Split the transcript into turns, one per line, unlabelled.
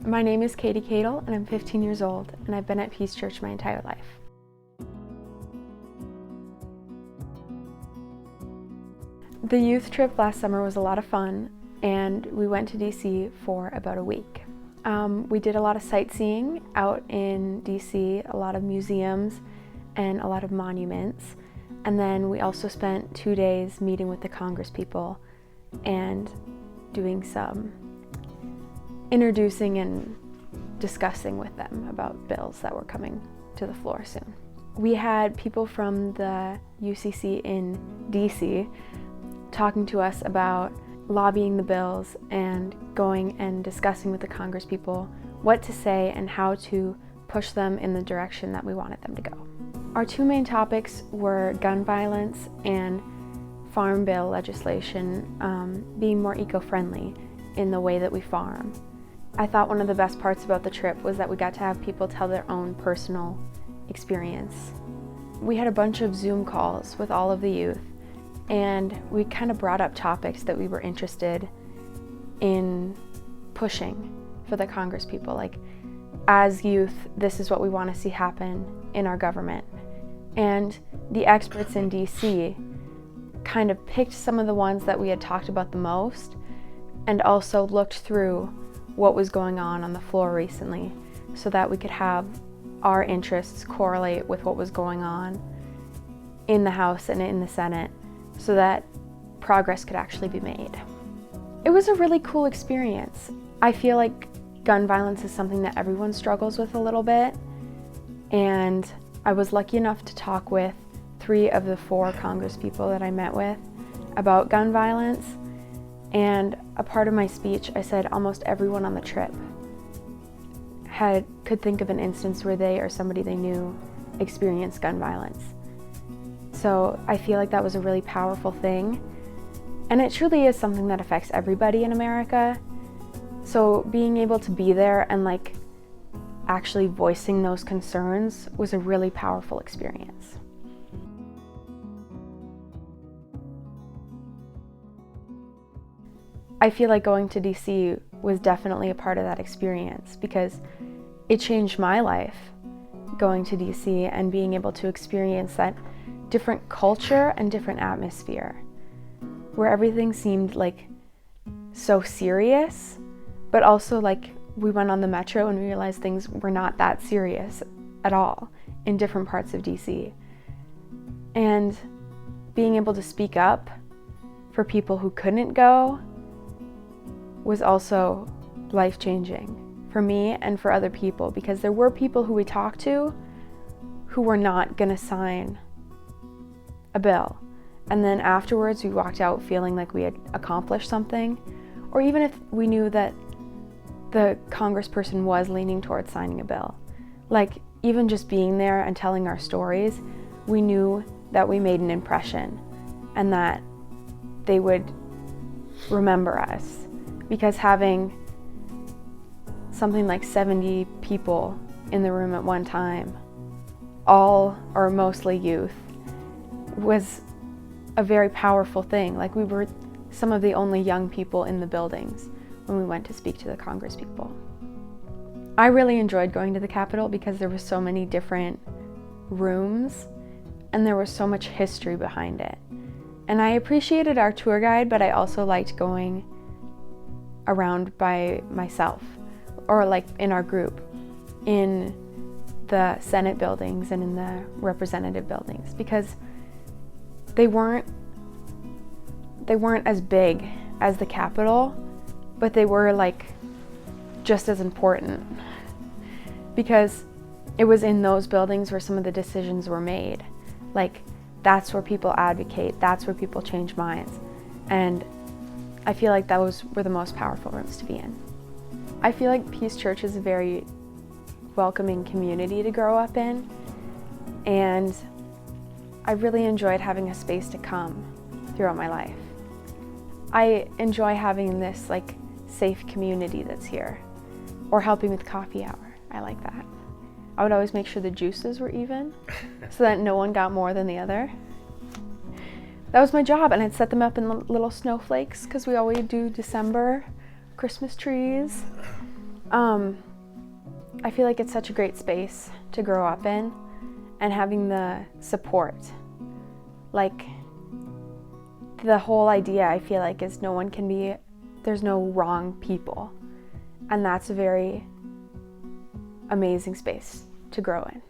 My name is Katie Cadle, and I'm 15 years old, and I've been at Peace Church my entire life. The youth trip last summer was a lot of fun, and we went to DC for about a week. We did a lot of sightseeing out in DC, a lot of museums and a lot of monuments, and then we also spent 2 days meeting with the Congress people and doing some introducing and discussing with them about bills that were coming to the floor soon. We had people from the UCC in DC talking to us about lobbying the bills and going and discussing with the Congress people what to say and how to push them in the direction that we wanted them to go. Our two main topics were gun violence and farm bill legislation, being more eco-friendly in the way that we farm. I thought one of the best parts about the trip was that we got to have people tell their own personal experience. We had a bunch of Zoom calls with all of the youth, and we kind of brought up topics that we were interested in pushing for the Congress people. Like, as youth, this is what we want to see happen in our government. And the experts in DC kind of picked some of the ones that we had talked about the most, and also looked through what was going on the floor recently so that we could have our interests correlate with what was going on in the House and in the Senate so that progress could actually be made. It was a really cool experience. I feel like gun violence is something that everyone struggles with a little bit, and I was lucky enough to talk with 3 of the 4 Congress people that I met with about gun violence. And a part of my speech, I said almost everyone on the trip could think of an instance where they or somebody they knew experienced gun violence. So I feel like that was a really powerful thing. And it truly is something that affects everybody in America. So being able to be there and actually voicing those concerns was a really powerful experience. I feel like going to DC was definitely a part of that experience because it changed my life going to DC and being able to experience that different culture and different atmosphere where everything seemed so serious, but also we went on the metro and realized things were not that serious at all in different parts of DC. And being able to speak up for people who couldn't go was also life-changing for me and for other people, because there were people who we talked to who were not going to sign a bill. And then afterwards we walked out feeling like we had accomplished something, or even if we knew that the congressperson was leaning towards signing a bill. Even just being there and telling our stories, we knew that we made an impression and that they would remember us. Because having something like 70 people in the room at one time, all or mostly youth, was a very powerful thing. We were some of the only young people in the buildings when we went to speak to the Congress people. I really enjoyed going to the Capitol because there were so many different rooms and there was so much history behind it. And I appreciated our tour guide, but I also liked going around by myself or in our group in the Senate buildings and in the representative buildings, because they weren't as big as the Capitol, but they were just as important, because it was in those buildings where some of the decisions were made. That's where people advocate, that's where people change minds. And I feel like those were the most powerful rooms to be in. I feel like Peace Church is a very welcoming community to grow up in, and I really enjoyed having a space to come throughout my life. I enjoy having this safe community that's here, or helping with coffee hour. I like that. I would always make sure the juices were even so that no one got more than the other. That was my job, and I'd set them up in little snowflakes because we always do December Christmas trees. I feel like it's such a great space to grow up in, and having the support. Like, the whole idea, I feel like, is there's no wrong people. And that's a very amazing space to grow in.